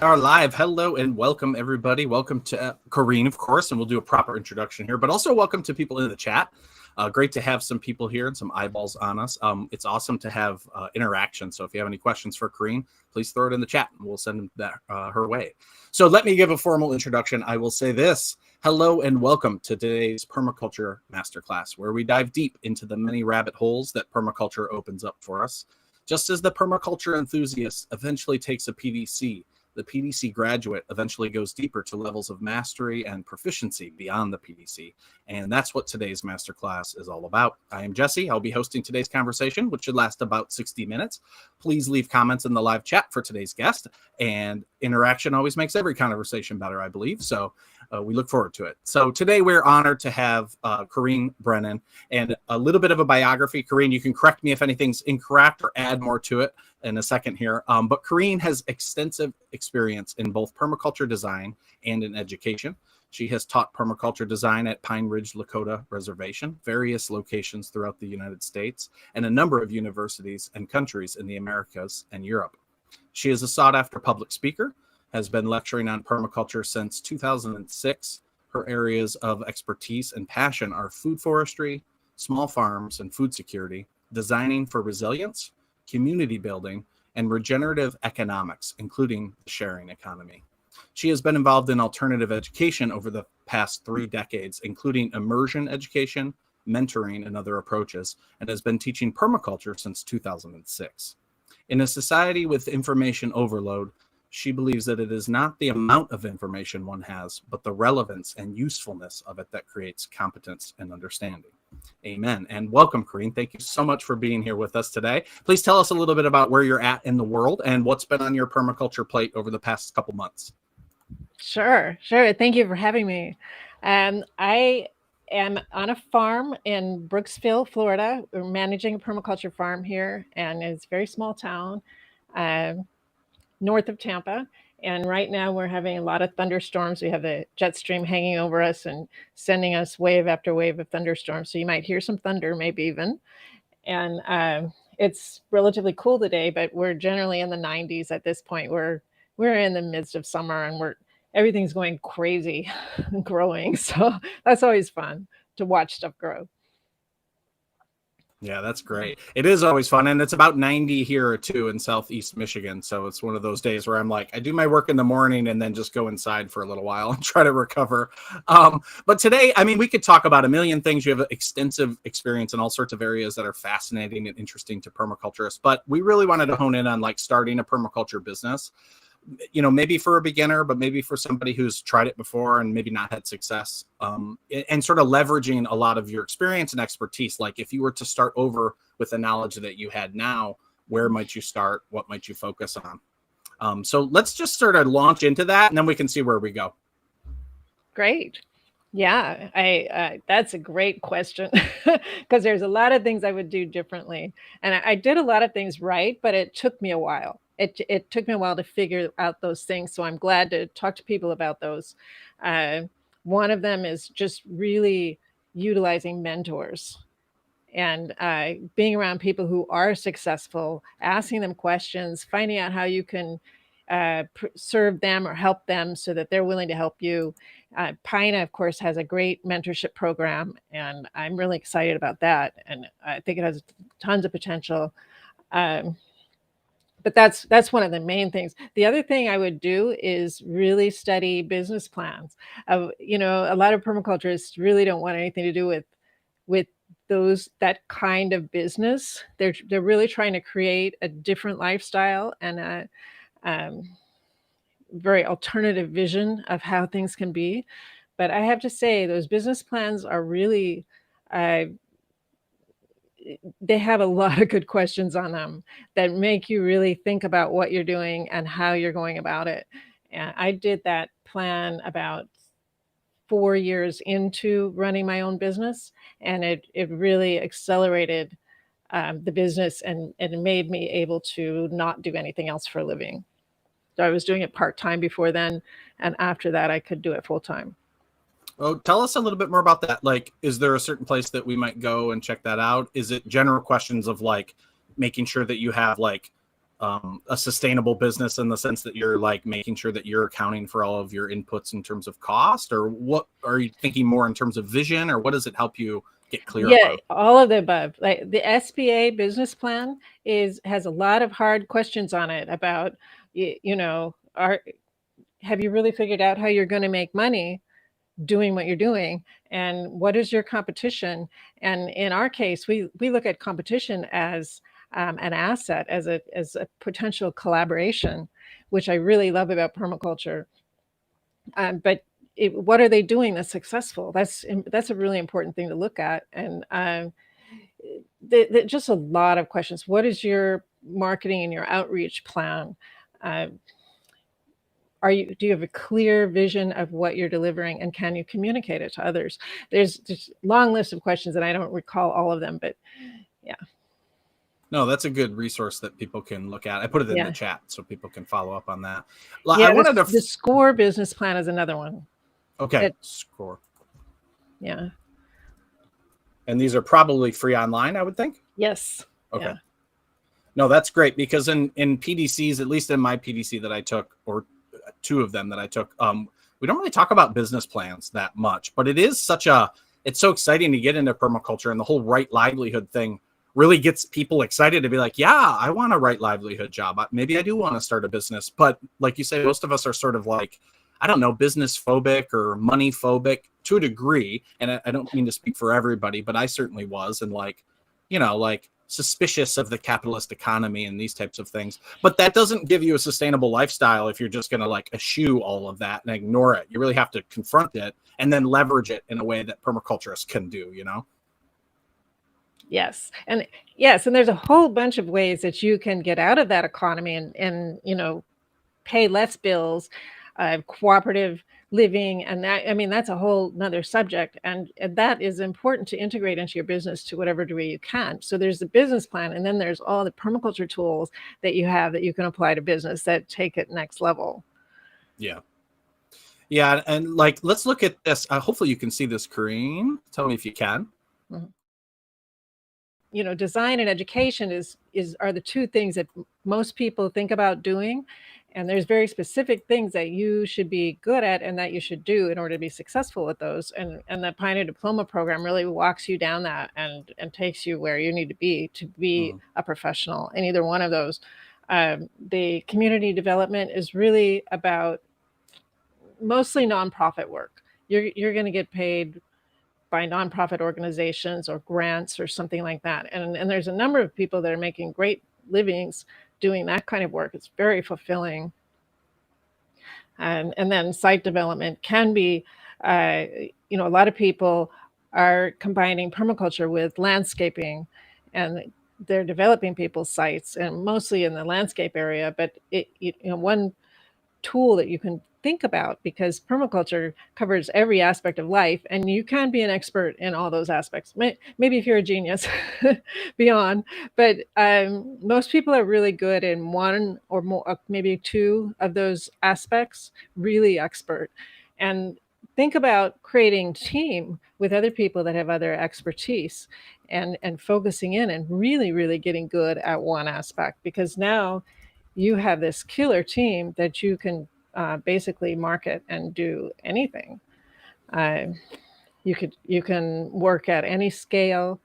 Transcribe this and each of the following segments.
Are live. Hello and welcome, everybody. Welcome to Koreen, of course, and we'll do a proper introduction here, but also welcome to people in the chat. Great to have some people here and some eyeballs on us. It's awesome to have interaction. So if you have any questions for Koreen, please throw it in the chat and we'll send them that her way. So let me give a formal introduction. I will say this. Hello and welcome to today's Permaculture Masterclass, where we dive deep into the many rabbit holes that permaculture opens up for us. Just as the permaculture enthusiast eventually takes a PDC, the PDC graduate eventually goes deeper to levels of mastery and proficiency beyond the PDC. And that's what today's masterclass is all about. I am Jesse. I'll be hosting today's conversation, which should last about 60 minutes. Please leave comments in the live chat for today's guest. And interaction always makes every conversation better, I believe. So we look forward to it. So today we're honored to have Koreen Brennan, and a little bit of a biography. Koreen, you can correct me if anything's incorrect or add more to it in a second here. But Koreen has extensive experience in both permaculture design and in education. She has taught permaculture design at Pine Ridge Lakota Reservation, various locations throughout the United States, and a number of universities and countries in the Americas and Europe. She is a sought-after public speaker, has been lecturing on permaculture since 2006. Her areas of expertise and passion are food forestry, small farms and food security, designing for resilience, community building, and regenerative economics, including the sharing economy. She has been involved in alternative education over the past 3 decades, including immersion education, mentoring, and other approaches, and has been teaching permaculture since 2006. In a society with information overload, she believes that it is not the amount of information one has, but the relevance and usefulness of it that creates competence and understanding. Amen. And welcome, Koreen. Thank you so much for being here with us today. Please tell us a little bit about where you're at in the world and what's been on your permaculture plate over the past couple months. Sure. Thank you for having me. I am on a farm in Brooksville, Florida. We're managing a permaculture farm here, and it's a very small town north of Tampa. And right now we're having a lot of thunderstorms. We have the jet stream hanging over us and sending us wave after wave of thunderstorms. So you might hear some thunder, maybe even. And it's relatively cool today, but we're generally in the 90s at this point. We're in the midst of summer, and everything's going crazy growing. So that's always fun to watch stuff grow. Yeah, that's great. It is always fun. And it's about 90 here too in Southeast Michigan. So it's one of those days where I'm like, I do my work in the morning and then just go inside for a little while and try to recover. But today, I mean, we could talk about a million things. You have extensive experience in all sorts of areas that are fascinating and interesting to permaculturists. But we really wanted to hone in on like starting a permaculture business. You know, maybe for a beginner, but maybe for somebody who's tried it before and maybe not had success, and sort of leveraging a lot of your experience and expertise. Like if you were to start over with the knowledge that you had now, where might you start? What might you focus on? So let's just sort of launch into that, and then we can see where we go. Great. Yeah, I that's a great question because there's a lot of things I would do differently, and I did a lot of things right, but it took me a while. It took me a while to figure out those things, so I'm glad to talk to people about those. Uh, One of them is just really utilizing mentors and being around people who are successful, asking them questions, finding out how you can serve them or help them so that they're willing to help you. PINA, of course, has a great mentorship program, and I'm really excited about that. And I think it has tons of potential. Um, but that's one of the main things. The other thing I would do is really study business plans. A lot of permaculturists really don't want anything to do with that kind of business. They're really trying to create a different lifestyle and a very alternative vision of how things can be. But I have to say, those business plans are really uh, they have a lot of good questions on them that make you really think about what you're doing and how you're going about it. And I did that plan about 4 years into running my own business, and it really accelerated the business, and it made me able to not do anything else for a living. So I was doing it part-time before then, and after that I could do it full-time. Oh, tell us a little bit more about that. Like, is there a certain place that we might go and check that out? Is it general questions of like making sure that you have like a sustainable business in the sense that you're like making sure that you're accounting for all of your inputs in terms of cost, or what are you thinking more in terms of vision, or what does it help you get clear Yeah, about? all of the above. Like the SBA business plan has a lot of hard questions on it about, you know, have you really figured out how you're going to make money doing what you're doing, and what is your competition? And in our case, we look at competition as an asset, as a potential collaboration, which I really love about permaculture. But what are they doing that's successful? That's a really important thing to look at. And just a lot of questions. What is your marketing and your outreach plan? Uh, do you have a clear vision of what you're delivering, and can you communicate it to others? There's just a long list of questions, and I don't recall all of them, but yeah. No, that's a good resource that people can look at. I put it in the Yeah. chat so people can follow up on that. Yeah, I wanted to. the SCORE business plan is another one. Okay, SCORE. Yeah. And these are probably free online, I would think. Yes. Okay. Yeah. No, that's great, because in PDCs, at least in my PDC that I took, or two of them that I took, we don't really talk about business plans that much, but it's so exciting to get into permaculture, and the whole right livelihood thing really gets people excited to be like, yeah, I want a right livelihood job. Maybe I do want to start a business. But like you say, most of us are sort of like, I don't know, business phobic or money phobic to a degree. And I don't mean to speak for everybody, but I certainly was. And like, like suspicious of the capitalist economy and these types of things. But that doesn't give you a sustainable lifestyle if you're just going to like eschew all of that and ignore it. You really have to confront it and then leverage it in a way that permaculturists can do, Yes. And yes, and there's a whole bunch of ways that you can get out of that economy and pay less bills, cooperative living, and that's a whole nother subject, and that is important to integrate into your business to whatever degree you can. So there's the business plan, and then there's all the permaculture tools that you have that you can apply to business that take it next level. Yeah. And like, let's look at this. Hopefully you can see this, Koreen. Tell me if you can. Mm-hmm. Design and education are the two things that most people think about doing. And there's very specific things that you should be good at and that you should do in order to be successful with those. And the PINA diploma program really walks you down that and takes you where you need to be a professional in either one of those. The community development is really about mostly nonprofit work. You're going to get paid by nonprofit organizations or grants or something like that. And there's a number of people that are making great livings doing that kind of work. It's very fulfilling. And then site development can be, a lot of people are combining permaculture with landscaping, and they're developing people's sites, and mostly in the landscape area. But one tool that you can think about, because permaculture covers every aspect of life, and you can be an expert in all those aspects. Maybe if you're a genius beyond, but most people are really good in one or more, maybe two of those aspects, really expert. And think about creating team with other people that have other expertise, and focusing in and really, really getting good at one aspect, because now you have this killer team that you can basically market and do anything. You can work at any scale,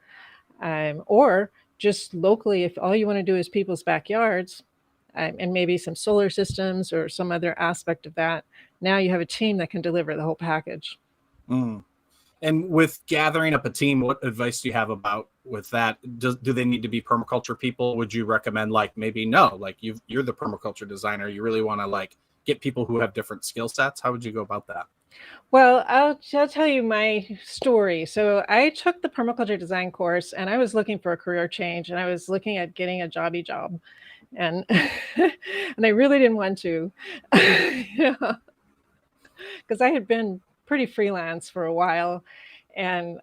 or just locally, if all you want to do is people's backyards, and maybe some solar systems or some other aspect of that. Now you have a team that can deliver the whole package. And with gathering up a team, what advice do you have about with that? Do they need to be permaculture people? Would you recommend like maybe no, like you're the permaculture designer, you really want to like get people who have different skill sets? How would you go about that? Well, I'll tell you my story. So I took the permaculture design course, and I was looking for a career change, and I was looking at getting a jobby job, and and I really didn't want to, because I had been pretty freelance for a while. And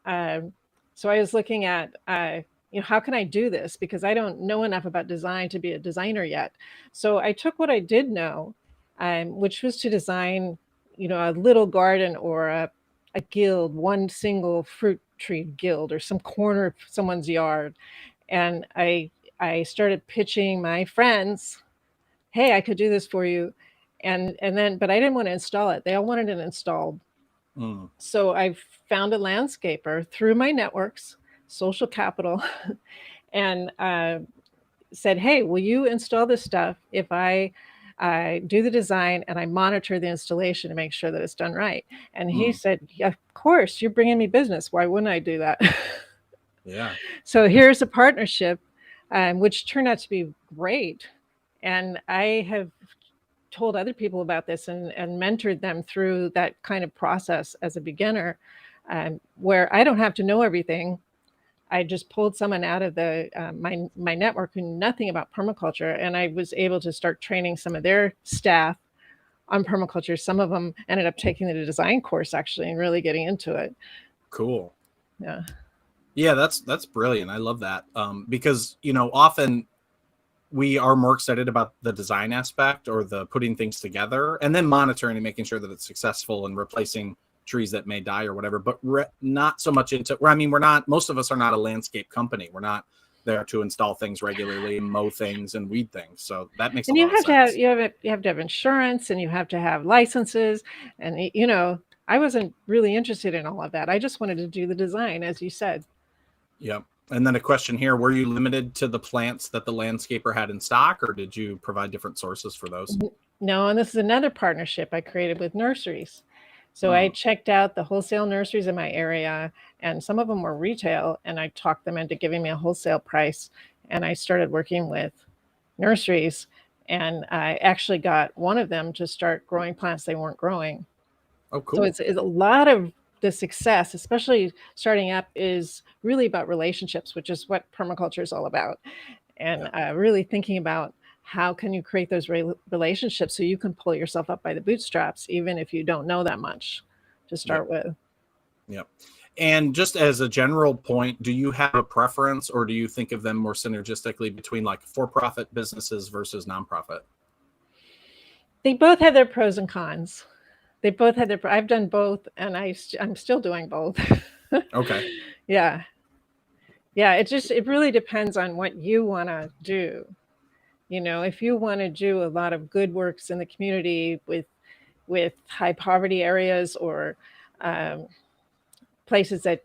so I was looking at, how can I do this? Because I don't know enough about design to be a designer yet. So I took what I did know, which was to design, a little garden or a guild, one single fruit tree guild, or some corner of someone's yard. And I I started pitching my friends, hey, I could do this for you. And then, but I didn't want to install it. They all wanted it installed. So I found a landscaper through my networks, social capital, and said, hey, will you install this stuff if I do the design and I monitor the installation to make sure that it's done right? And he said, yeah, of course, you're bringing me business. Why wouldn't I do that? Yeah. So here's a partnership, which turned out to be great. And I have told other people about this and mentored them through that kind of process as a beginner, where I don't have to know everything. I just pulled someone out of the my network who knew nothing about permaculture, and I was able to start training some of their staff on permaculture. Some of them ended up taking the design course actually and really getting into it. Cool. Yeah. Yeah, that's brilliant. I love that, because often we are more excited about the design aspect or the putting things together, and then monitoring and making sure that it's successful and replacing trees that may die or whatever, but not so much into, I mean, most of us are not a landscape company. We're not there to install things regularly and mow things and weed things. So that makes a lot of sense. You have to have insurance, and you have to have licenses. And, I wasn't really interested in all of that. I just wanted to do the design, as you said. Yep. And then a question here, were you limited to the plants that the landscaper had in stock, or did you provide different sources for those? No, and this is another partnership I created with nurseries. So I checked out the wholesale nurseries in my area, and some of them were retail, and I talked them into giving me a wholesale price. And I started working with nurseries, and I actually got one of them to start growing plants they weren't growing. Oh, cool. So it's a lot of the success, especially starting up, is really about relationships, which is what permaculture is all about. And really thinking about how can you create those relationships so you can pull yourself up by the bootstraps, even if you don't know that much to start with. Yep. And just as a general point, do you have a preference, or do you think of them more synergistically between like for-profit businesses versus nonprofit? They both have their pros and cons. They both had their, I've done both, and I'm still doing both. Okay. Yeah. Yeah. It really depends on what you want to do. If you want to do a lot of good works in the community with high poverty areas, or places that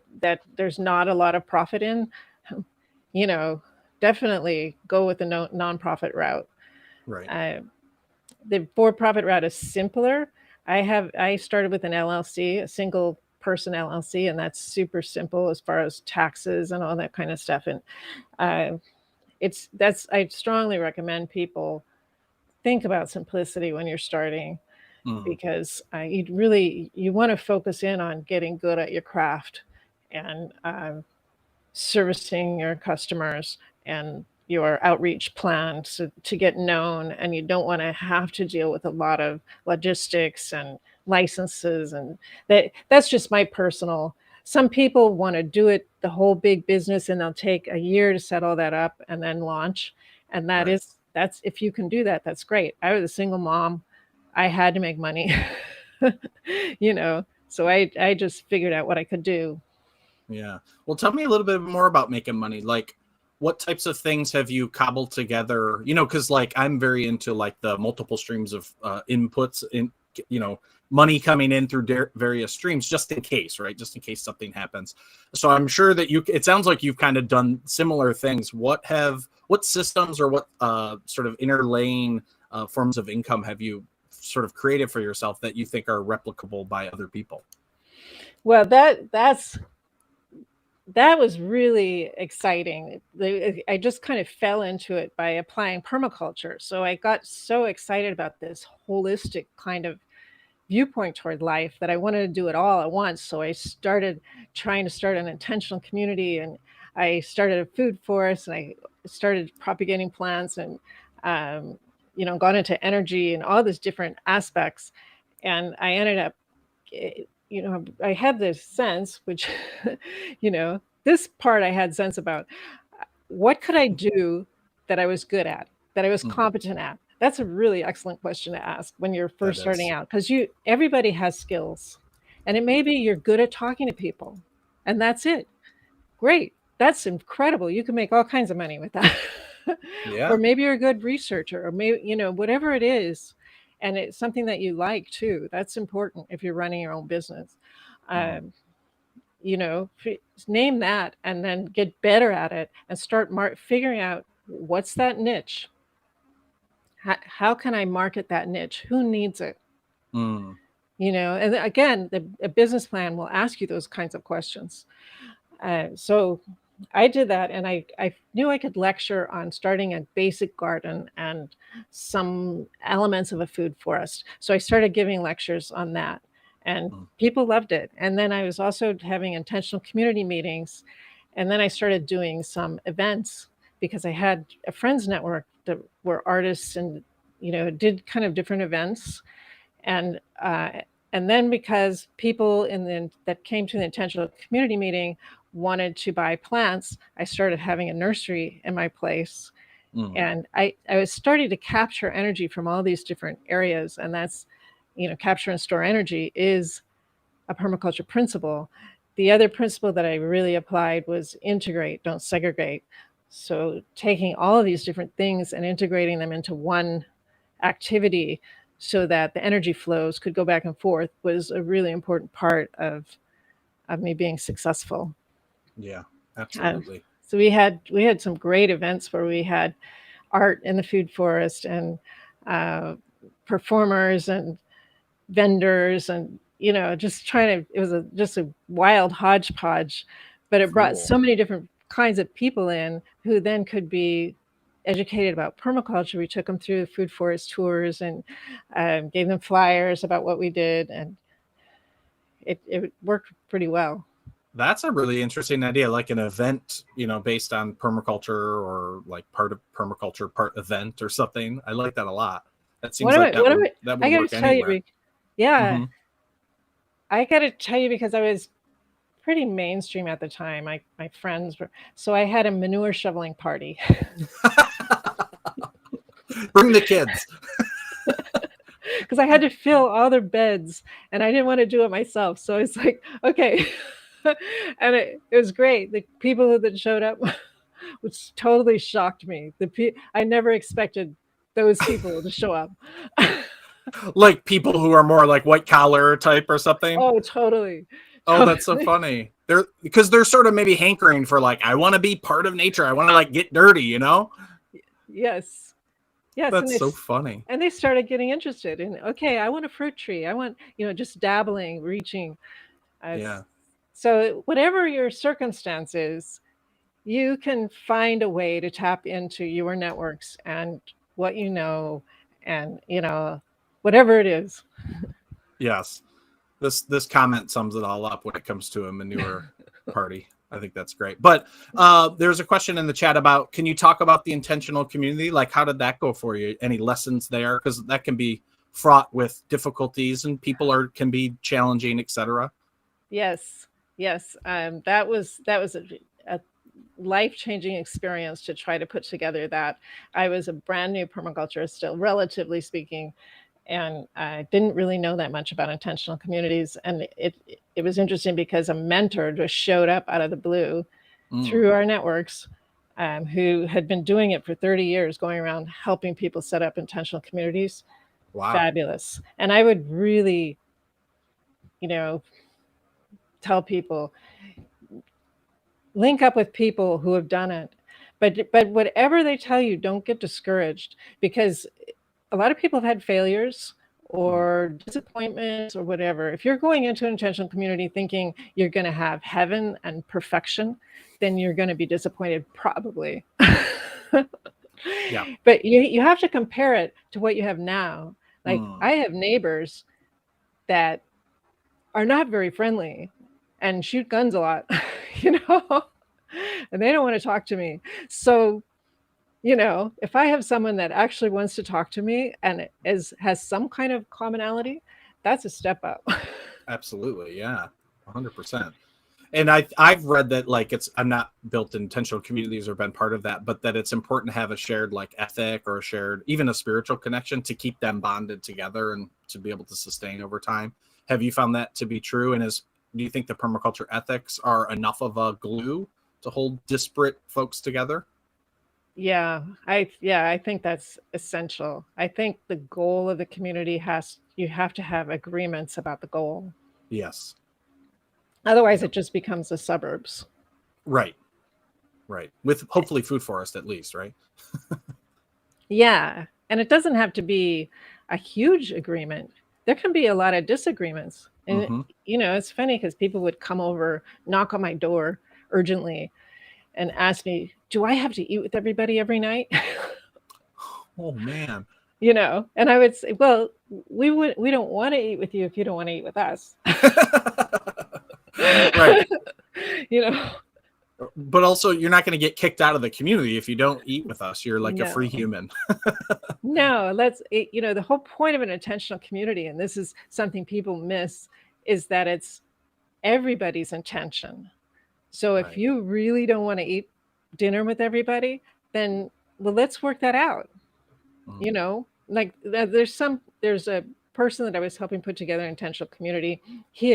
there's not a lot of profit in, definitely go with the nonprofit route. Right. The for-profit route is simpler. I started with an LLC, a single person LLC, and that's super simple as far as taxes and all that kind of stuff. And I strongly recommend people think about simplicity when you're starting, because you want to focus in on getting good at your craft and servicing your customers and your outreach plan to get known. And you don't want to have to deal with a lot of logistics and licenses. And that's just my personal. Some people want to do it the whole big business, and they'll take a year to set all that up and then launch. And that's if you can do that, that's great. I was a single mom. I had to make money, so I just figured out what I could do. Yeah. Well, tell me a little bit more about making money. Like, what types of things have you cobbled together? Because like I'm very into like the multiple streams of inputs in, money coming in through various streams, just in case, right? Just in case something happens. So I'm sure that it sounds like you've kind of done similar things. What systems or what sort of interlaying forms of income have you sort of created for yourself that you think are replicable by other people? Well, that was really exciting. I just kind of fell into it by applying permaculture. So I got so excited about this holistic kind of viewpoint toward life that I wanted to do it all at once. So I started trying to start an intentional community, and I started a food forest, and I started propagating plants, and got into energy and all these different aspects. And I ended up, I had this sense, which, this part I had sense about, what could I do that I was good at, that I was competent at? That's a really excellent question to ask when you're first starting out, because everybody has skills, and it may be you're good at talking to people, and that's it. Great. That's incredible. You can make all kinds of money with that. Yeah. Or maybe you're a good researcher, or maybe, whatever it is. And it's something that you like too. That's important if you're running your own business. Mm. Um, name that and then get better at it and start figuring out what's that niche. How can I market that niche? Who needs it? Mm. And again, a business plan will ask you those kinds of questions. So I did that, and I knew I could lecture on starting a basic garden and some elements of a food forest. So I started giving lectures on that, and Mm. people loved it. And then I was also having intentional community meetings, and then I started doing some events because I had a friends network that were artists and did kind of different events. And uh, and then because people that came to the intentional community meeting wanted to buy plants, I started having a nursery in my place. Mm. And I was starting to capture energy from all these different areas. And that's, capture and store energy is a permaculture principle. The other principle that I really applied was integrate, don't segregate. So taking all of these different things and integrating them into one activity so that the energy flows could go back and forth was a really important part of me being successful. Yeah, Uh, absolutely. so we had some great events where we had art in the food forest and uh, performers and vendors and just trying to, it was just a wild hodgepodge, but it brought Cool. so many different kinds of people in who then could be educated about permaculture. We took them through food forest tours and gave them flyers about what we did, and it worked pretty well. That's a really interesting idea, like an event, based on permaculture, or like part of permaculture, part event or something. I like that a lot. That What seems am like I? What am I? that I would got work to tell you, anywhere. yeah, Hmm. I got to tell you because I was pretty mainstream at the time. My friends were, so I had a manure shoveling party. Bring the kids. Because I had to fill all their beds and I didn't want to do it myself. So it's like, okay. And it was great. The people that showed up, which totally shocked me. I never expected those people to show up. Like people who are more like white collar type or something. Oh, totally. Oh, that's so Totally. funny. They're sort of maybe hankering for, like, I want to be part of nature. I want to, like, get dirty. Yes. Yes. That's so funny. And they started getting interested in, okay, I want a fruit tree. I want, just dabbling, reaching. Uh, Yeah. so whatever your circumstances, you can find a way to tap into your networks and what and whatever it is. Yes. This comment sums it all up when it comes to a manure party. I think that's great. But there's a question in the chat about, can you talk about the intentional community? Like, how did that go for you? Any lessons there? Because that can be fraught with difficulties, and people can be challenging, etc. Yes, yes. That was a life-changing experience to try to put together that. I was a brand new permaculturist still, relatively speaking, and I didn't really know that much about intentional communities. And it was interesting because a mentor just showed up out of the blue Mm. through our networks, who had been doing it for 30 years, going around helping people set up intentional communities. Wow. Fabulous. And I would really, you know, tell people, link up with people who have done it. But whatever they tell you, don't get discouraged, because a lot of people have had failures Mm. or disappointments or whatever. If you're going into an intentional community thinking you're going to have heaven and perfection, then you're going to be disappointed probably. Yeah. But you have to compare it to what you have now. Like, Mm. I have neighbors that are not very friendly and shoot guns a lot, you know, and they don't want to talk to me. So, if I have someone that actually wants to talk to me and has some kind of commonality, that's a step up. Absolutely. Yeah. 100%. And I've read that, like, I'm not built in intentional communities or been part of that, but that it's important to have a shared, like, ethic, or a shared, even a spiritual connection, to keep them bonded together and to be able to sustain over time. Have you found that to be true? And do you think the permaculture ethics are enough of a glue to hold disparate folks together? I think that's essential. I think the goal of the community you have to have agreements about the goal. Yes. Otherwise, Yeah. it just becomes the suburbs. Right. Right. With hopefully food forest at least, right? Yeah. And it doesn't have to be a huge agreement. There can be a lot of disagreements. And, Mm-hmm. it's funny because people would come over, knock on my door urgently, and ask me, do I have to eat with everybody every night? Oh man. And I would say, well, we don't want to eat with you if you don't want to eat with us. Right. you know, But also, you're not going to get kicked out of the community if you don't eat with us. You're like a free no. human. No, the whole point of an intentional community, and this is something people miss, is that it's everybody's intention. So if Right. you really don't want to eat dinner with everybody, then well, let's work that out. Mm. Like there's a person that I was helping put together an intentional community. He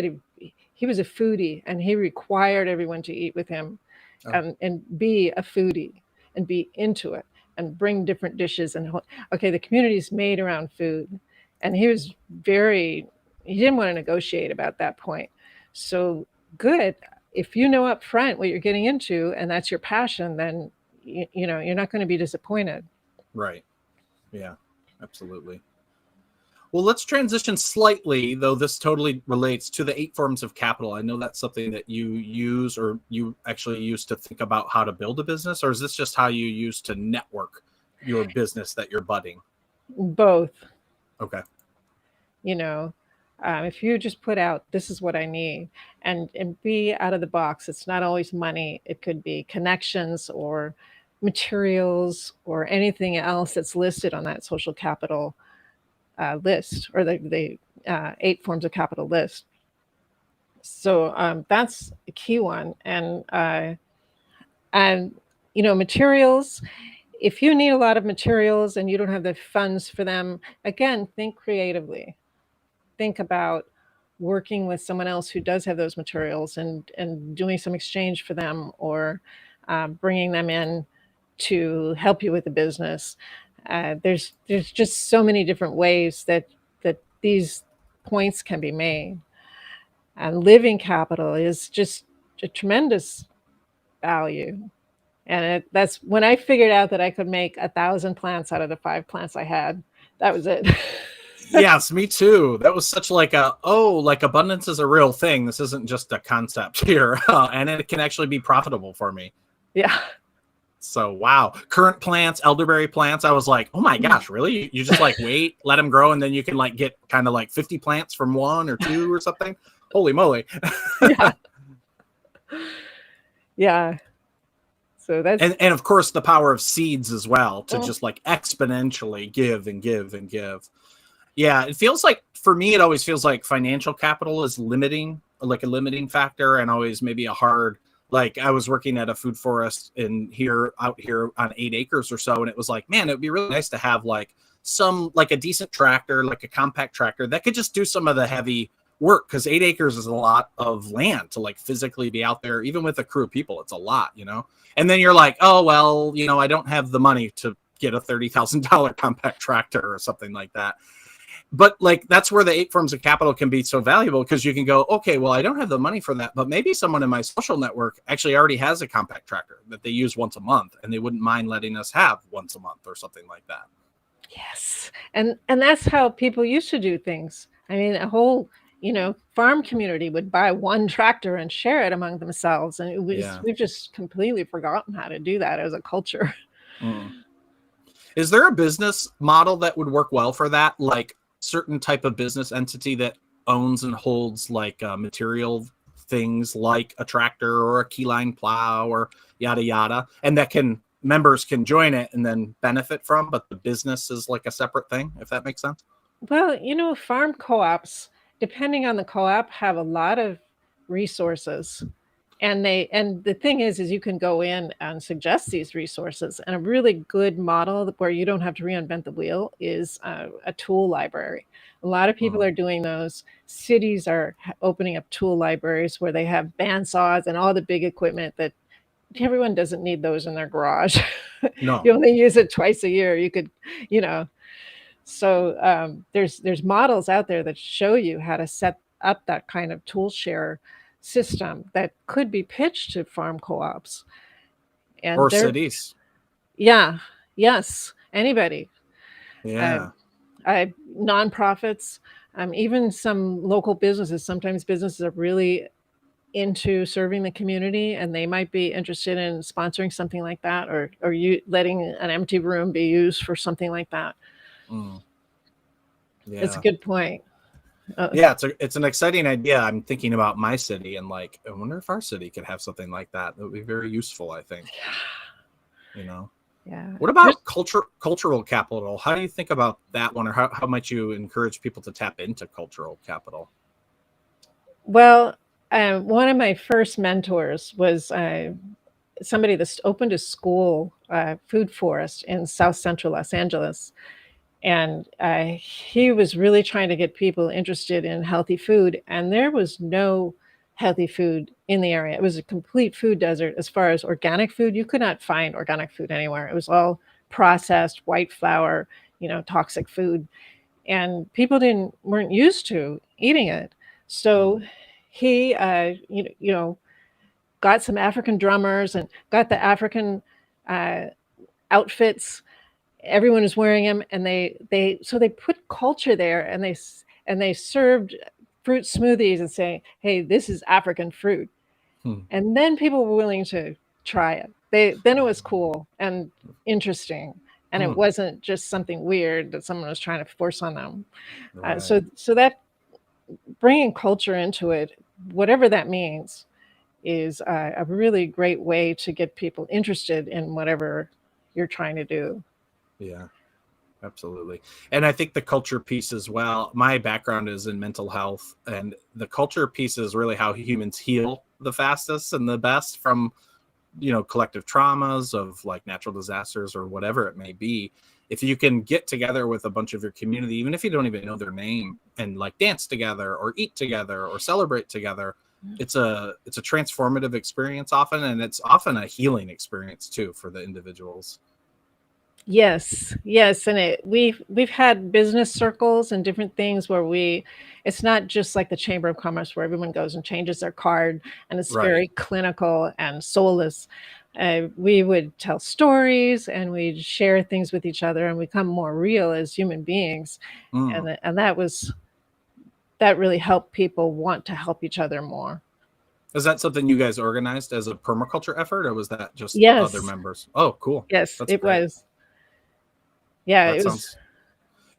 was a foodie, and he required everyone to eat with him, Oh. and be a foodie and be into it and bring different dishes. And okay, the community's made around food, and he didn't want to negotiate about that point. So good. If you know up front what you're getting into and that's your passion, then you're not going to be disappointed. Right. Yeah, absolutely. Well, let's transition slightly, though this totally relates to the 8 forms of capital. I know that's something that you use, or you actually use to think about how to build a business, or is this just how you use to network your business that you're budding? Both. Okay. you know if you just put out, this is what I need, and be out of the box. It's not always money. It could be connections or materials or anything else that's listed on that social capital list, or the 8 forms of capital list. So that's a key one. And materials, if you need a lot of materials and you don't have the funds for them, again, think creatively. Think about working with someone else who does have those materials, and doing some exchange for them, or bringing them in to help you with the business. There's just so many different ways that these points can be made. And living capital is just a tremendous value. And that's when I figured out that I could make 1,000 plants out of the 5 plants I had. That was it. Yes, me too. That was such like like abundance is a real thing. This isn't just a concept here. And it can actually be profitable for me. Yeah. So, wow. Currant plants, elderberry plants. I was like, oh my gosh, really? You just like wait, let them grow, and then you can like get kind of like 50 plants from 1 or 2 or something. Holy moly. Yeah. Yeah. So that's And of course the power of seeds as well, to just like exponentially give and give and give. Yeah, it feels like, for me, it always feels like financial capital is limiting, like a limiting factor, and always maybe a hard, like I was working at a food forest out here on 8 acres or so. And it was like, man, it would be really nice to have like a decent tractor, like a compact tractor that could just do some of the heavy work. Cause 8 acres is a lot of land to like physically be out there, even with a crew of people. It's a lot, and then you're like, oh, well, I don't have the money to get a $30,000 compact tractor or something like that. But like, that's where the 8 forms of capital can be so valuable, because you can go, okay, well, I don't have the money for that, but maybe someone in my social network actually already has a compact tractor that they use once a month, and they wouldn't mind letting us have once a month or something like that. Yes. And that's how people used to do things. I mean, a whole, farm community would buy one tractor and share it among themselves. And we've just completely forgotten how to do that as a culture. Mm. Is there a business model that would work well for that? Like certain type of business entity that owns and holds like material things like a tractor or a keyline plow or yada yada, and that members can join it and then benefit from, but the business is like a separate thing, if that makes sense? Well, farm co-ops, depending on the co-op, have a lot of resources. And the thing is you can go in and suggest these resources. And a really good model where you don't have to reinvent the wheel is a tool library. A lot of people are doing those. Cities are opening up tool libraries where they have bandsaws and all the big equipment that everyone doesn't need those in their garage. No. You only use it twice a year. You could, you know, so there's models out there that show you how to set up that kind of tool share system that could be pitched to farm co-ops. And Or they're, cities. yeah, yes, anybody. Uh, Yeah. Nonprofits, even some local businesses. Sometimes businesses are really into serving the community, and they might be interested in sponsoring something like that, or you letting an empty room be used for something like that. Mm. It's a Yeah. good point. Yeah, it's an exciting idea. I'm thinking about my city and like, I wonder if our city could have something like that. That would be very useful, I think. You know. Yeah. What about cultural capital? How do you think about that one, or how might you encourage people to tap into cultural capital? Well, one of my first mentors was somebody that opened a school, food forest in South Central Los Angeles. And he was really trying to get people interested in healthy food. And there was no healthy food in the area. It was a complete food desert as far as organic food. You could not find organic food anywhere. It was all processed, white flour, toxic food. And people weren't used to eating it. So he, got some African drummers and got the African outfits. Everyone was wearing them, and they put culture there, and they served fruit smoothies and saying, hey, this is African fruit. And then people were willing to try it. Then it was cool and interesting, and it wasn't just something weird that someone was trying to force on them. Right. So that bringing culture into it, whatever that means, is a really great way to get people interested in whatever you're trying to do. Yeah, absolutely. And I think the culture piece as well. My background is in mental health, and the culture piece is really how humans heal the fastest and the best from, collective traumas of like natural disasters or whatever it may be. If you can get together with a bunch of your community, even if you don't even know their name, and like dance together or eat together or celebrate together, it's a transformative experience often, and it's often a healing experience too for the individuals. Yes, and we've had business circles and different things where it's not just like the Chamber of Commerce where everyone goes and changes their card and it's very clinical and soulless. We would tell stories and we'd share things with each other and become more real as human beings, and that really helped people want to help each other more. Is that something you guys organized as a permaculture effort, or was that just other members? Oh, cool. Yes, it was. Yeah, it was.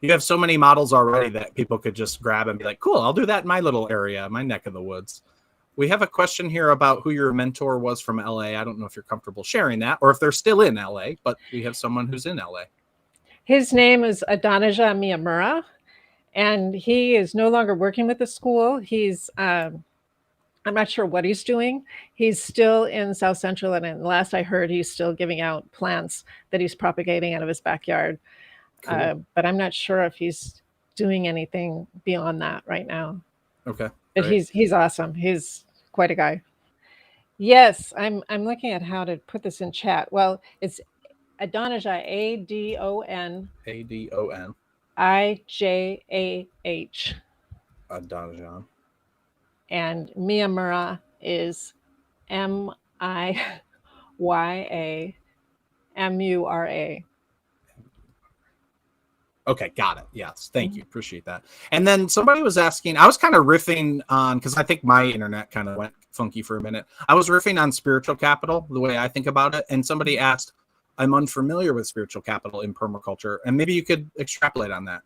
You have so many models already that people could just grab and be like, cool, I'll do that in my little area, my neck of the woods. We have a question here about who your mentor was from LA. I don't know if you're comfortable sharing that or if they're still in LA, but we have someone who's in LA. His name is Adonijah Miyamura, and he is no longer working with the school. He's I'm not sure what he's doing. He's still in South Central, and last I heard, he's still giving out plants that he's propagating out of his backyard. Cool. But I'm not sure if he's doing anything beyond that right now. Okay. But he's awesome. He's quite a guy. Yes, I'm looking at how to put this in chat. Well, it's Adonijah, Adon. Adon. Ijah. Adonijah. And Miyamura is Miyamura. Okay, got it. Yes, thank you. Appreciate that. And then somebody was asking, I was kind of riffing on, because I think my internet kind of went funky for a minute. I was riffing on spiritual capital, the way I think about it. And somebody asked, I'm unfamiliar with spiritual capital in permaculture. And maybe you could extrapolate on that.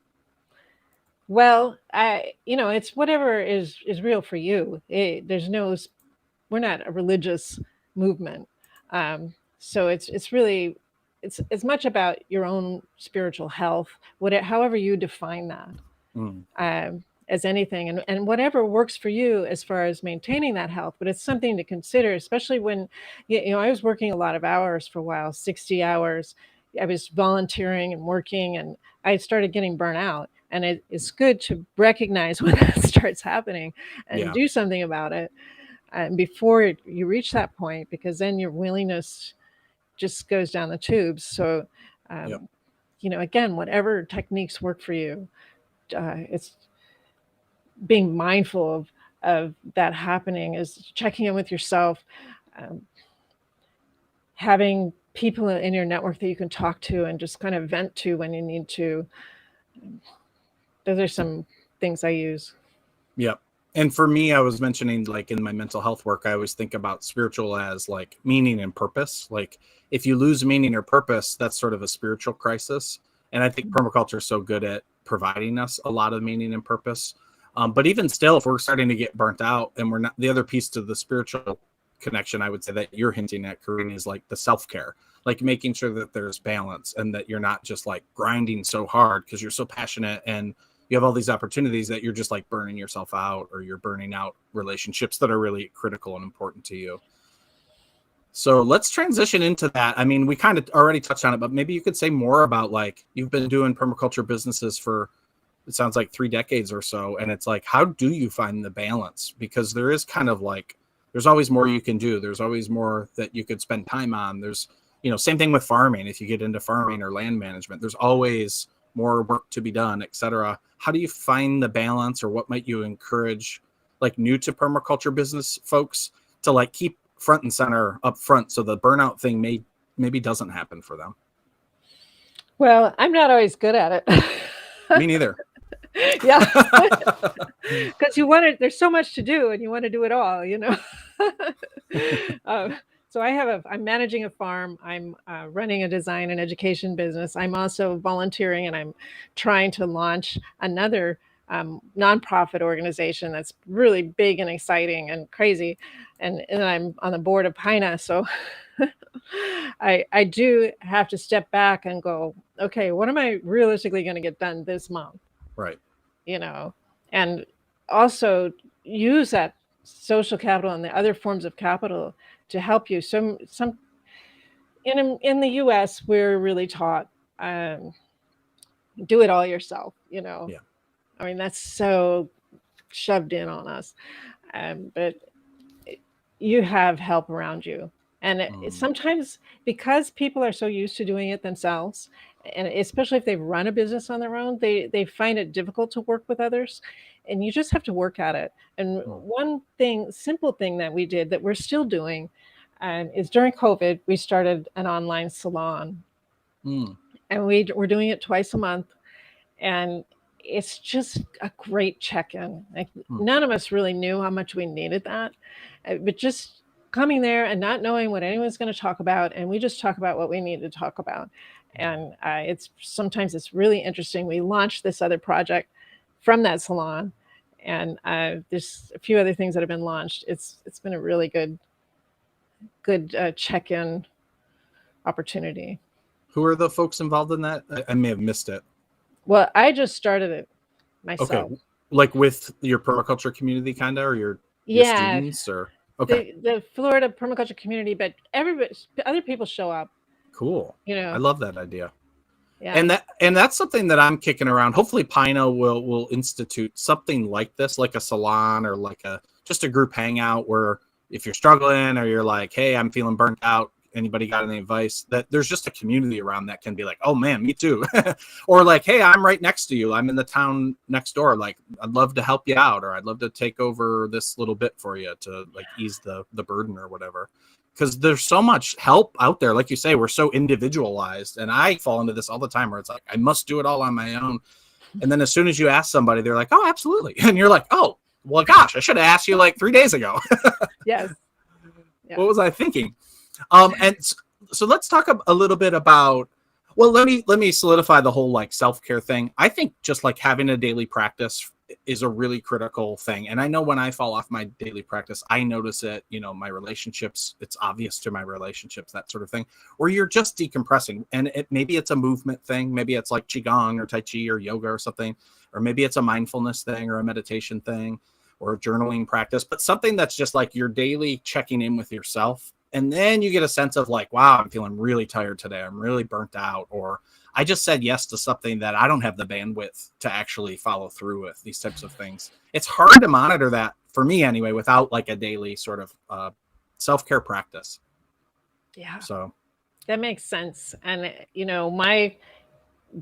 Well, it's whatever is real for you. We're not a religious movement. So it's really, it's as much about your own spiritual health, however you define that, as anything, and whatever works for you as far as maintaining that health. But it's something to consider, especially when, I was working a lot of hours for a while, 60 hours. I was volunteering and working, and I started getting burnt out. And it's good to recognize when that starts happening and do something about it. and before you reach that point, because then your willingness just goes down the tubes. So, Yep. Again, whatever techniques work for you, it's being mindful of that happening, is checking in with yourself, um, having people in your network that you can talk to and just kind of vent to when you need to. Those are some things I use. Yep. And for me, I was mentioning, like, in my mental health work, I always think about spiritual as like meaning and purpose. Like, if you lose meaning or purpose, that's sort of a spiritual crisis. And I think permaculture is so good at providing us a lot of meaning and purpose. But even still, if we're starting to get burnt out, and we're not, the other piece to the spiritual connection, I would say that you're hinting at, Koreen, is like the self-care, like making sure that there's balance and that you're not just like grinding so hard because you're so passionate and you have all these opportunities that you're just like burning yourself out, or you're burning out relationships that are really critical and important to you. So let's transition into that. I mean, we kind of already touched on it, but maybe you could say more about, like, you've been doing permaculture businesses for, it sounds like 3 decades or so. And it's like, how do you find the balance? Because there is kind of like, there's always more you can do. There's always more that you could spend time on. There's, same thing with farming. If you get into farming or land management, there's always more work to be done, etc. How do you find the balance, or what might you encourage, like, new to permaculture business folks to like keep front and center up front, so the burnout thing maybe doesn't happen for them? Well, I'm not always good at it. Me neither. Yeah, because there's so much to do and you want to do it all. So I'm managing a farm. I'm running a design and education business. I'm also volunteering, and I'm trying to launch another nonprofit organization that's really big and exciting and crazy. And I'm on the board of PINA. So I do have to step back and go, okay, what am I realistically going to get done this month? Right. And also use that social capital and the other forms of capital to help you. Some in the US, we're really taught do it all yourself. Yeah. I mean, that's so shoved in on us. But you have help around you, and sometimes, because people are so used to doing it themselves, and especially if they've run a business on their own, they find it difficult to work with others, and you just have to work at it. And one simple thing that we did that we're still doing, is during COVID, we started an online salon, and we're doing it twice a month, and it's just a great check-in. Like, none of us really knew how much we needed that, but just coming there and not knowing what anyone's going to talk about, and we just talk about what we need to talk about. And sometimes it's really interesting. We launched this other project from that salon, and there's a few other things that have been launched. It's been a really good check-in opportunity. Who are the folks involved in that? I may have missed it. Well, I just started it myself. Okay, like with your permaculture community, kind of, or your students, or okay, the Florida permaculture community, but other people show up. Cool. I love that idea. Yeah. And that's something that I'm kicking around. Hopefully PINA will institute something like this, like a salon, or like just a group hangout, where if you're struggling, or you're like, hey, I'm feeling burnt out, anybody got any advice, that there's just a community around that can be like, oh man, me too. Or like, hey, I'm right next to you, I'm in the town next door, like, I'd love to help you out, or I'd love to take over this little bit for you to like ease the burden or whatever. Because there's so much help out there. Like you say, we're so individualized, and I fall into this all the time, where it's like, I must do it all on my own. And then as soon as you ask somebody, they're like, oh, absolutely. And you're like, oh, well, gosh, I should have asked you like 3 days ago. Yes. Yeah. What was I thinking? And so let's talk a little bit about, well, let me solidify the whole like self-care thing. I think just like having a daily practice is a really critical thing. And I know when I fall off my daily practice, I notice it, my relationships, it's obvious to my relationships, that sort of thing, where you're just decompressing. And maybe it's a movement thing. Maybe it's like Qigong or Tai Chi or yoga or something, or maybe it's a mindfulness thing or a meditation thing or a journaling practice, but something that's just like your daily checking in with yourself. And then you get a sense of like, wow, I'm feeling really tired today. I'm really burnt out, or I just said yes to something that I don't have the bandwidth to actually follow through with, these types of things. It's hard to monitor that, for me anyway, without like a daily sort of self-care practice. Yeah. So that makes sense. And, my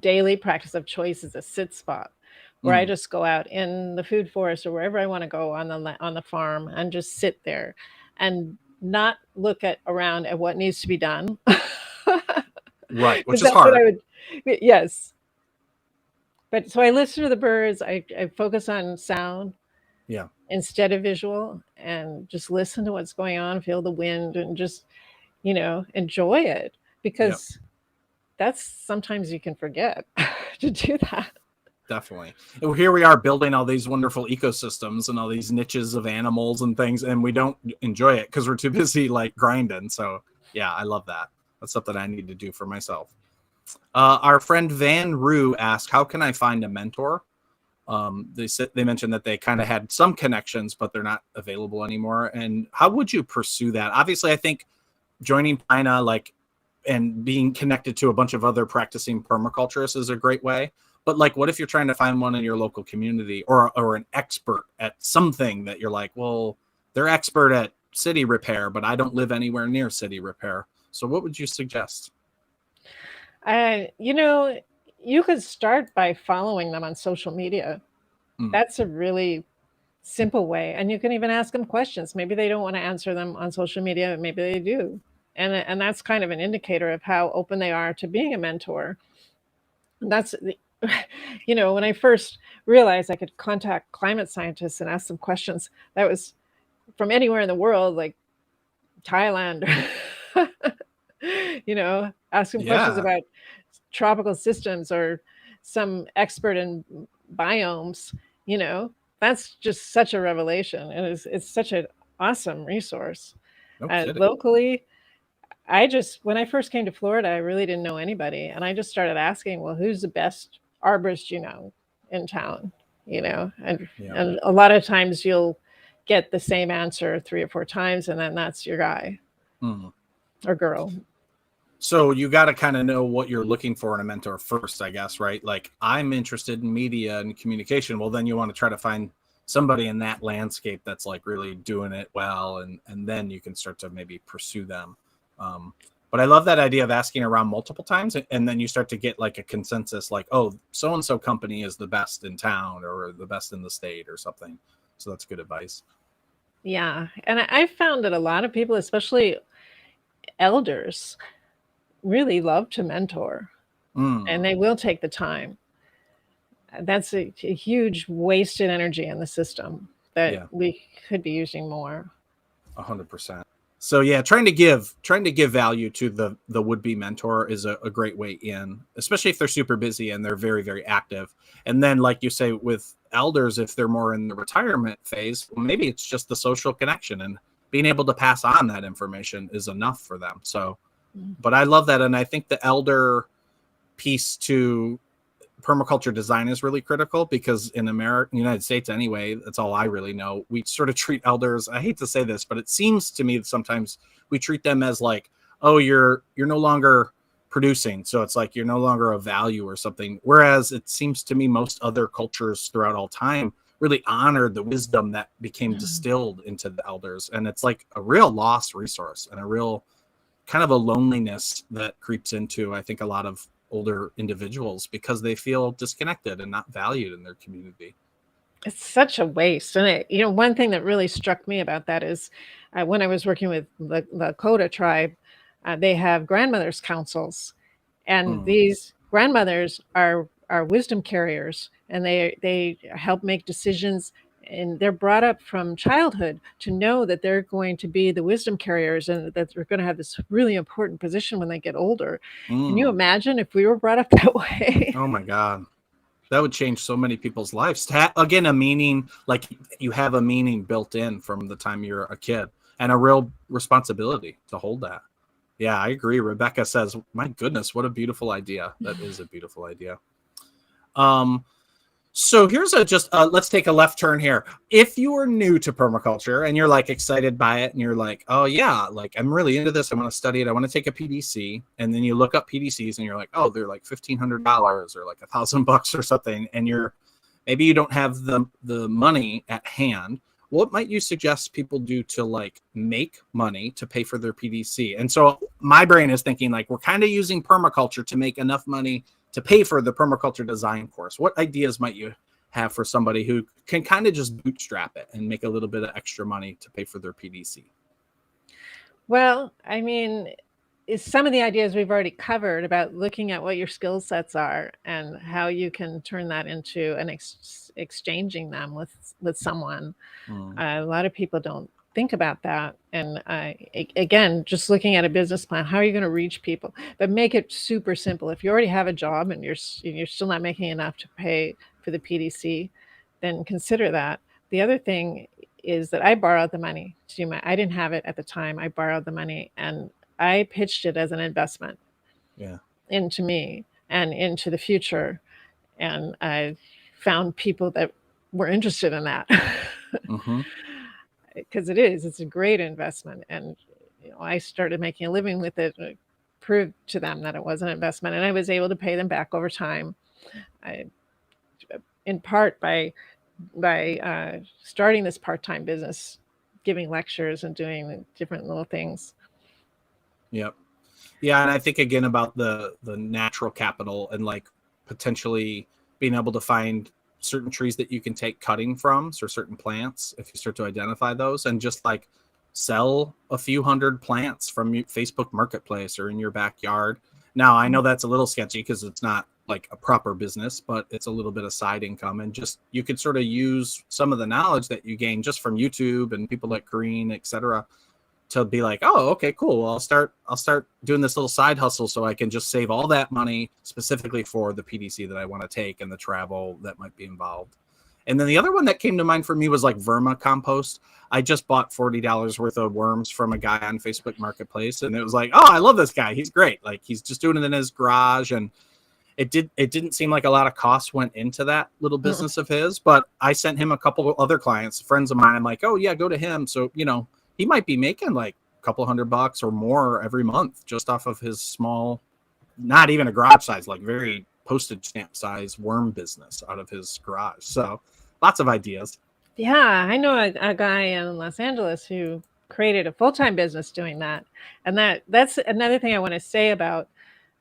daily practice of choice is a sit spot where I just go out in the food forest or wherever I want to go on the farm and just sit there and not look around at what needs to be done. right, which is That's what hard. I would, yes. But so I listen to the birds. I focus on sound Yeah. instead of visual, and just listen to what's going on, feel the wind, and just, enjoy it, because that's sometimes you can forget to do that. Definitely. And here we are building all these wonderful ecosystems and all these niches of animals and things, and we don't enjoy it because we're too busy like grinding. So yeah, I love that. That's something I need to do for myself. Our friend Van Roo asked, how can I find a mentor? They mentioned that they kind of had some connections, but they're not available anymore. And how would you pursue that? Obviously, I think joining PINA, and being connected to a bunch of other practicing permaculturists is a great way. But like, what if you're trying to find one in your local community, or an expert at something that you're like, well, they're expert at city repair, but I don't live anywhere near city repair. So what would you suggest? You could start by following them on social media. That's a really simple way. And you can even ask them questions. Maybe they don't want to answer them on social media, maybe they do. And that's kind of an indicator of how open they are to being a mentor. That's when I first realized I could contact climate scientists and ask them questions, that was from anywhere in the world, like Thailand. Ask them questions about tropical systems, or some expert in biomes. That's just such a revelation. And it's such an awesome resource. Locally, when I first came to Florida, I really didn't know anybody. And I just started asking, well, who's the best arborist in town? And a lot of times you'll get the same answer 3 or 4 times, and then that's your guy or girl. So you got to kind of know what you're looking for in a mentor first, I guess, right? Like, I'm interested in media and communication. Well, then you want to try to find somebody in that landscape that's like really doing it well, and then you can start to maybe pursue them. But I love that idea of asking around multiple times, and then you start to get like a consensus, like, oh, so-and-so company is the best in town or the best in the state or something. So that's good advice. Yeah. And I found that a lot of people, especially elders, really love to mentor, and they will take the time. That's a huge wasted energy in the system that we could be using more. 100%. So yeah, trying to give value to the would-be mentor is a great way in, especially if they're super busy and they're very, very active. And then, like you say, with elders, if they're more in the retirement phase, well, maybe it's just the social connection, and being able to pass on that information is enough for them. So, but I love that. And I think the elder piece to permaculture design is really critical, because in United States anyway, that's all I really know, we sort of treat elders, I hate to say this, but it seems to me that sometimes we treat them as like, oh, you're no longer producing, so it's like you're no longer of value or something. Whereas it seems to me most other cultures throughout all time really honored the wisdom that became distilled into the elders. And it's like a real lost resource, and a real kind of a loneliness that creeps into, I think, a lot of older individuals, because they feel disconnected and not valued in their community. It's such a waste. And one thing that really struck me about that is when I was working with the Lakota tribe, they have grandmothers councils, and these grandmothers are wisdom carriers, and they help make decisions, and they're brought up from childhood to know that they're going to be the wisdom carriers, and that they're going to have this really important position when they get older. Can you imagine if we were brought up that way? Oh my God. That would change so many people's lives. Again, a meaning, like you have a meaning built in from the time you're a kid, and a real responsibility to hold that. Yeah, I agree. Rebecca says, my goodness, what a beautiful idea. That is a beautiful idea. So here's let's take a left turn here. If you are new to permaculture and you're like excited by it and you're like, oh yeah, like I'm really into this, I want to study it, I want to take a PDC, and then you look up PDCs and you're like, oh, they're like $1,500 or like $1,000 or something, and maybe you don't have the money at hand. What might you suggest people do to like make money to pay for their PDC? And so my brain is thinking like we're kind of using permaculture to make enough money to pay for the permaculture design course. What ideas might you have for somebody who can kind of just bootstrap it and make a little bit of extra money to pay for their PDC? Well, I mean, some of the ideas we've already covered about looking at what your skill sets are and how you can turn that into an exchanging them with someone. A lot of people don't think about that. And again, just looking at a business plan, how are you going to reach people? But make it super simple. If you already have a job and you're still not making enough to pay for the PDC, then consider that. The other thing is that I borrowed the money to do I didn't have it at the time. I borrowed the money and I pitched it as an investment into me and into the future. And I found people that were interested in that. Because it's a great investment. And I started making a living with it. And proved to them that it was an investment, and I was able to pay them back over time. In part by starting this part-time business, giving lectures and doing different little things. Yep. Yeah, and I think again about the natural capital and like potentially being able to find certain trees that you can take cutting from, or certain plants, if you start to identify those, and just like sell a few hundred plants from Facebook Marketplace or in your backyard. Now, I know that's a little sketchy because it's not like a proper business, but it's a little bit of side income, and just you could sort of use some of the knowledge that you gain just from YouTube and people like Koreen, etc., to be like, oh, okay, cool. Well, I'll start doing this little side hustle so I can just save all that money specifically for the PDC that I want to take and the travel that might be involved. And then the other one that came to mind for me was like vermicompost. I just bought $40 worth of worms from a guy on Facebook Marketplace, and it was like, oh, I love this guy. He's great. Like he's just doing it in his garage, and it didn't seem like a lot of costs went into that little business of his. But I sent him a couple of other clients, friends of mine. I'm like, oh yeah, go to him. So he might be making like a couple $100 or more every month just off of his small, not even a garage size, like very postage stamp size worm business out of his garage. So lots of ideas. Yeah, I know a guy in Los Angeles who created a full-time business doing that. And that's another thing I want to say about,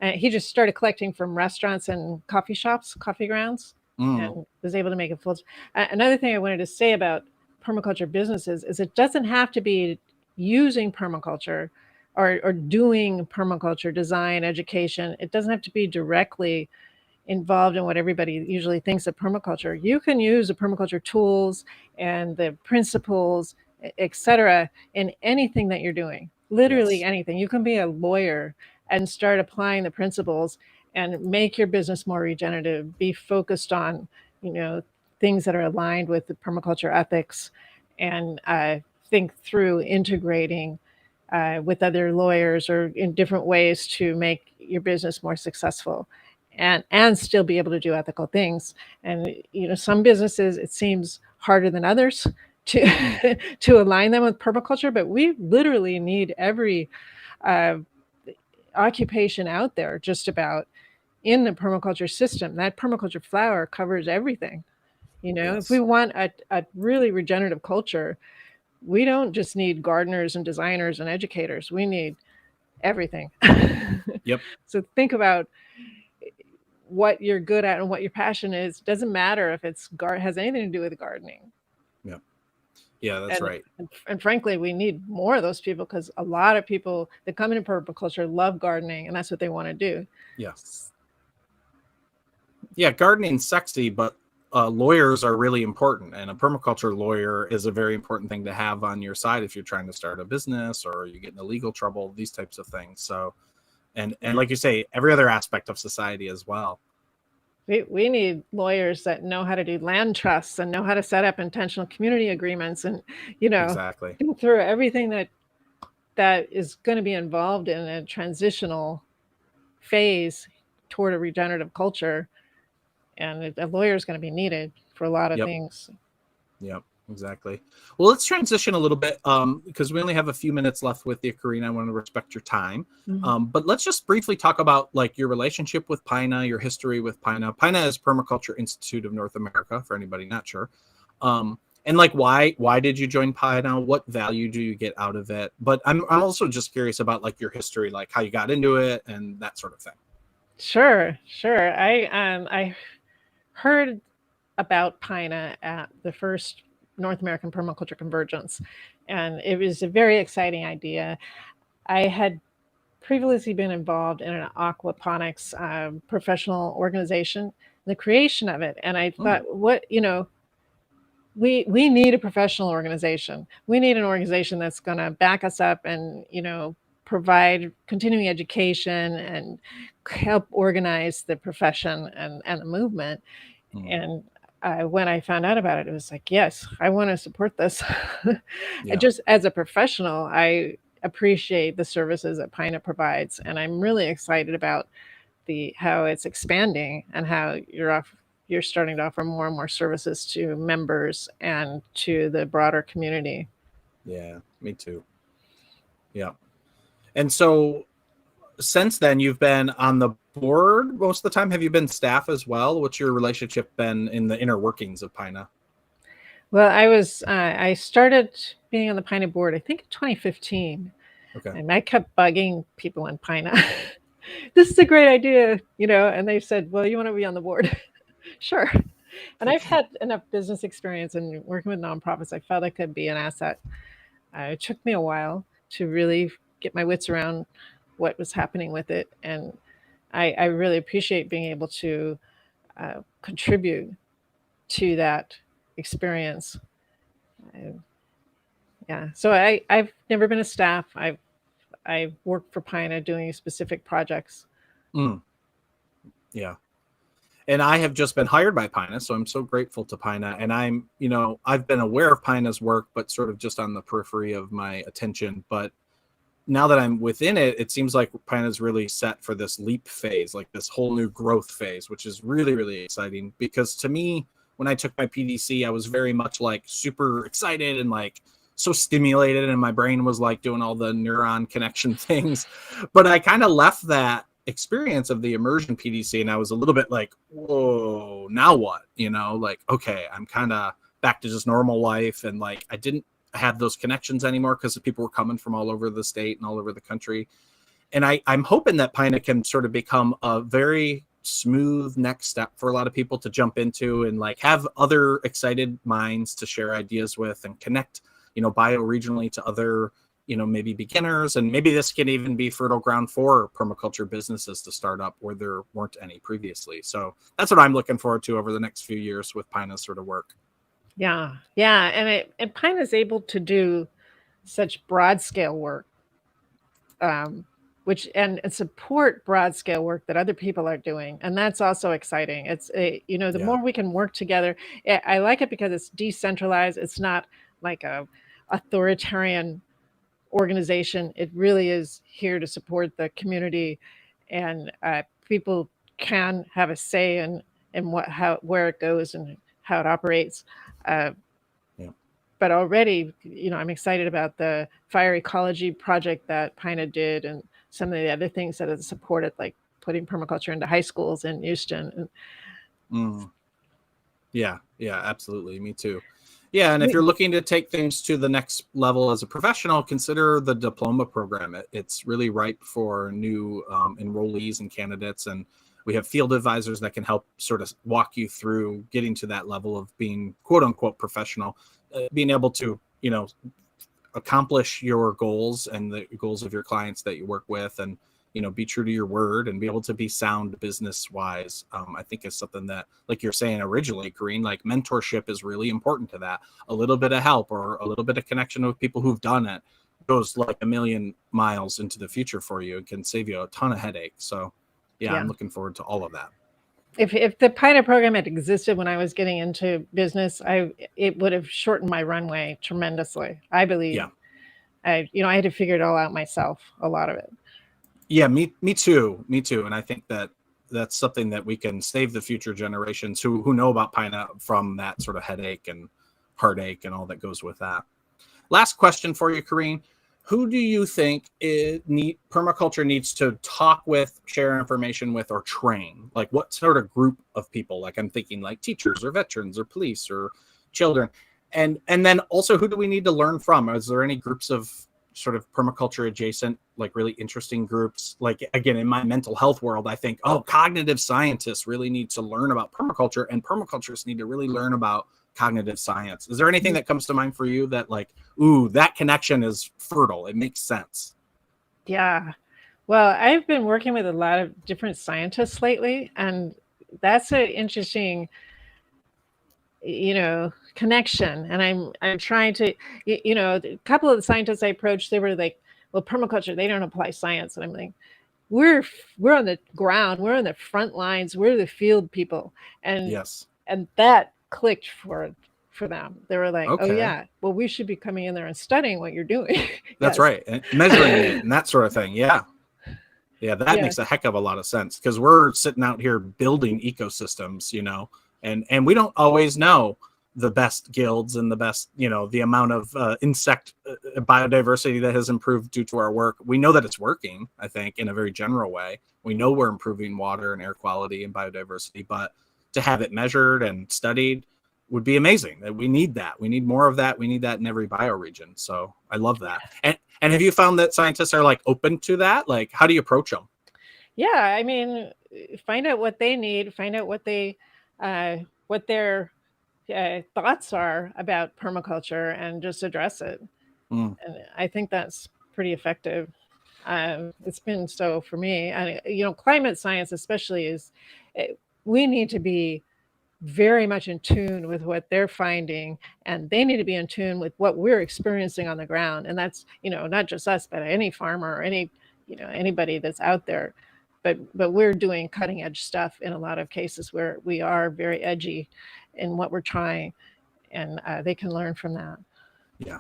he just started collecting from restaurants and coffee shops, coffee grounds, and was able to make a full. Another thing I wanted to say about permaculture businesses is it doesn't have to be using permaculture or doing permaculture design, education. It doesn't have to be directly involved in what everybody usually thinks of permaculture. You can use the permaculture tools and the principles, etc., in anything that you're doing. Literally anything. You can be a lawyer and start applying the principles and make your business more regenerative. Be focused on, things that are aligned with the permaculture ethics, and think through integrating with other lawyers or in different ways to make your business more successful. And still be able to do ethical things. And some businesses, it seems harder than others to to align them with permaculture, but we literally need every occupation out there just about in the permaculture system. That permaculture flower covers everything. If we want a really regenerative culture, we don't just need gardeners and designers and educators. We need everything. Yep. So think about what you're good at and what your passion is. Doesn't matter if it's has anything to do with gardening. Yeah, that's right. And frankly, we need more of those people, because a lot of people that come into permaculture love gardening, and that's what they want to do. Yeah, gardening's sexy, but lawyers are really important, and a permaculture lawyer is a very important thing to have on your side if you're trying to start a business or you get into legal trouble, these types of things. So and like you say, every other aspect of society as well. We need lawyers that know how to do land trusts and know how to set up intentional community agreements, and exactly through everything that is going to be involved in a transitional phase toward a regenerative culture. and a lawyer is going to be needed for a lot of Yep. things. Yep. Exactly. Well, let's transition a little bit because we only have a few minutes left with you, Koreen. I want to respect your time. Mhm. But let's just briefly talk about like your relationship with PINA, your history with PINA. PINA is Permaculture Institute of North America, for anybody not sure. And like why did you join PINA? What value do you get out of it? But I'm also just curious about like your history, like how you got into it and that sort of thing. Sure, sure. I heard about PINA at the first North American Permaculture Convergence, and it was a very exciting idea. I had previously been involved in an aquaponics professional organization, the creation of it, and I thought, what we need a professional organization. We need an organization that's going to back us up and provide continuing education and help organize the profession and the movement. And when I found out about it, it was like, yes, I want to support this. Yeah. Just as a professional, I appreciate the services that PINA provides, and I'm really excited about the how it's expanding and how you're starting to offer more and more services to members and to the broader community. Yeah, me too. Yeah. And so since then, you've been on the board most of the time. Have you been staff as well? What's your relationship been in the inner workings of PINA? Well, I started being on the PINA board, I think in 2015, Okay. and I kept bugging people in PINA. This is a great idea, and they said, well, you want to be on the board? Sure. And I've had enough business experience and working with nonprofits. I felt I could be an asset. It took me a while to really get my wits around what was happening with it. And I really appreciate being able to contribute to that experience. Uh, yeah. So I've never been a staff. I've worked for PINA doing specific projects. Yeah. And I have just been hired by PINA, so I'm so grateful to PINA. And I've been aware of PINA's work, but sort of just on the periphery of my attention. But now that I'm within it, it seems like PINA's really set for this leap phase, like this whole new growth phase, which is really, really exciting. Because to me, when I took my PDC, I was very much like super excited and like so stimulated, and my brain was like doing all the neuron connection things. But I kind of left that experience of the immersion PDC and I was a little bit like, whoa, now what? Like, okay, I'm kind of back to just normal life. And like, I didn't have those connections anymore because people were coming from all over the state and all over the country. And I'm hoping that PINA can sort of become a very smooth next step for a lot of people to jump into and like have other excited minds to share ideas with and connect, bioregionally to other, maybe beginners. And maybe this can even be fertile ground for permaculture businesses to start up where there weren't any previously. So that's what I'm looking forward to over the next few years with PINA's sort of work. Yeah, yeah, and PINA is able to do such broad scale work, which and support broad scale work that other people are doing, and that's also exciting. The more we can work together, I like it because it's decentralized. It's not like a authoritarian organization. It really is here to support the community, and people can have a say in where it goes and how it operates. Uh, but already, I'm excited about the fire ecology project that PINA did and some of the other things that it supported, like putting permaculture into high schools in Houston. Yeah, absolutely. Me too. Yeah, and if you're looking to take things to the next level as a professional, consider the diploma program. It's really ripe for new enrollees and candidates, and we have field advisors that can help sort of walk you through getting to that level of being quote unquote professional, being able to, accomplish your goals and the goals of your clients that you work with, and be true to your word and be able to be sound business wise. I think is something that, like you're saying originally, Koreen, like mentorship is really important to that. A little bit of help or a little bit of connection with people who've done it goes like a million miles into the future for you. It can save you a ton of headache. So yeah, I'm looking forward to all of that. If the PINA program had existed when I was getting into business, it would have shortened my runway tremendously, I believe. Yeah. I had to figure it all out myself, a lot of it. Yeah, me too. And I think that that's something that we can save the future generations who know about PINA from that sort of headache and heartache and all that goes with that. Last question for you, Koreen. Who do you think permaculture needs to talk with, share information with, or train? Like what sort of group of people? Like I'm thinking like teachers or veterans or police or children. And then also, who do we need to learn from? Is there any groups of sort of permaculture adjacent, like really interesting groups? Like, again, in my mental health world, I think, oh, cognitive scientists really need to learn about permaculture, and permaculturists need to really learn about cognitive science. Is there anything that comes to mind for you that like, ooh, that connection is fertile? It makes sense. Yeah. Well, I've been working with a lot of different scientists lately, and that's an interesting, connection. And I'm trying to, a couple of the scientists I approached, they were like, well, permaculture, they don't apply science. And I'm like, we're on the ground, we're on the front lines, we're the field people. And yes, and that clicked for them. They were like, okay. oh yeah, well, we should be coming in there and studying what you're doing. That's yes. right. And measuring it and that sort of thing. Yeah. Yeah, that makes a heck of a lot of sense, because we're sitting out here building ecosystems, and we don't always know the best guilds and the best, the amount of insect biodiversity that has improved due to our work. We know that it's working, I think, in a very general way. We know we're improving water and air quality and biodiversity, but to have it measured and studied would be amazing. That we need that. We need more of that. We need that in every bioregion. So I love that. And have you found that scientists are like open to that? Like, how do you approach them? Yeah, I mean, find out what they need, find out what their thoughts are about permaculture, and just address it. And I think that's pretty effective. It's been so for me. And climate science especially we need to be very much in tune with what they're finding, and they need to be in tune with what we're experiencing on the ground. And that's, not just us, but any farmer or anybody that's out there. But we're doing cutting edge stuff in a lot of cases where we are very edgy in what we're trying, and they can learn from that. Yeah.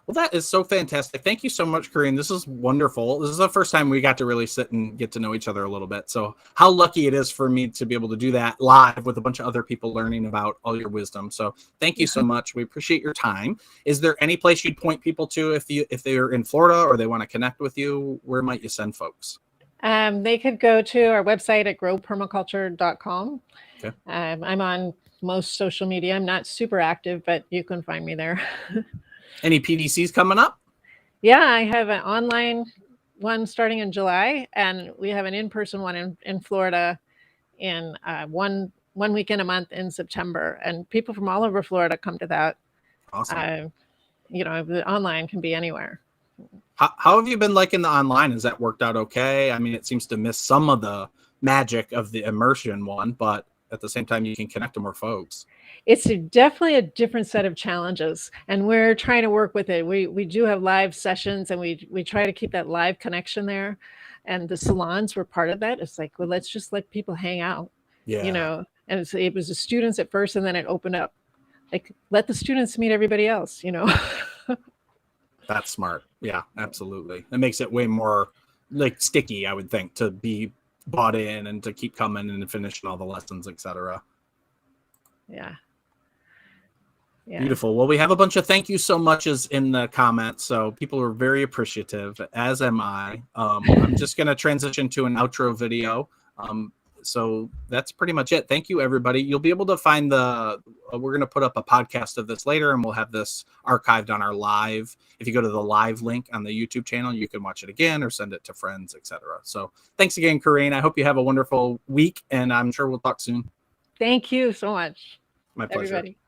Well, that is so fantastic. Thank you so much, Koreen. This is wonderful. This is the first time we got to really sit and get to know each other a little bit. So how lucky it is for me to be able to do that live with a bunch of other people learning about all your wisdom. So thank you so much. We appreciate your time. Is there any place you'd point people to if they're in Florida or they want to connect with you? Where might you send folks? They could go to our website at growpermaculture.com. Okay. I'm on most social media. I'm not super active, but you can find me there. Any PDCs coming up? Yeah, I have an online one starting in July, and we have an in-person one in Florida in one weekend a month in September. And people from all over Florida come to that. Awesome. The online can be anywhere. How have you been liking the online? Has that worked out okay? I mean, it seems to miss some of the magic of the immersion one, but at the same time, you can connect to more folks. It's definitely a different set of challenges, and we're trying to work with it. We do have live sessions, and we try to keep that live connection there. And the salons were part of that. It's like, well, let's just let people hang out, and it was the students at first, and then it opened up. Like, let the students meet everybody else, That's smart. Yeah, absolutely. It makes it way more like sticky, I would think, to be bought in and to keep coming and finishing all the lessons, etc. Yeah. Beautiful. Well, we have a bunch of thank you so muches in the comments, so people are very appreciative, as am I. I'm just going to transition to an outro video. So that's pretty much it. Thank you, everybody. You'll be able to find we're going to put up a podcast of this later, and we'll have this archived on our live. If you go to the live link on the YouTube channel, you can watch it again or send it to friends, etc. So thanks again, Koreen. I hope you have a wonderful week, and I'm sure we'll talk soon. Thank you so much. My pleasure. Everybody.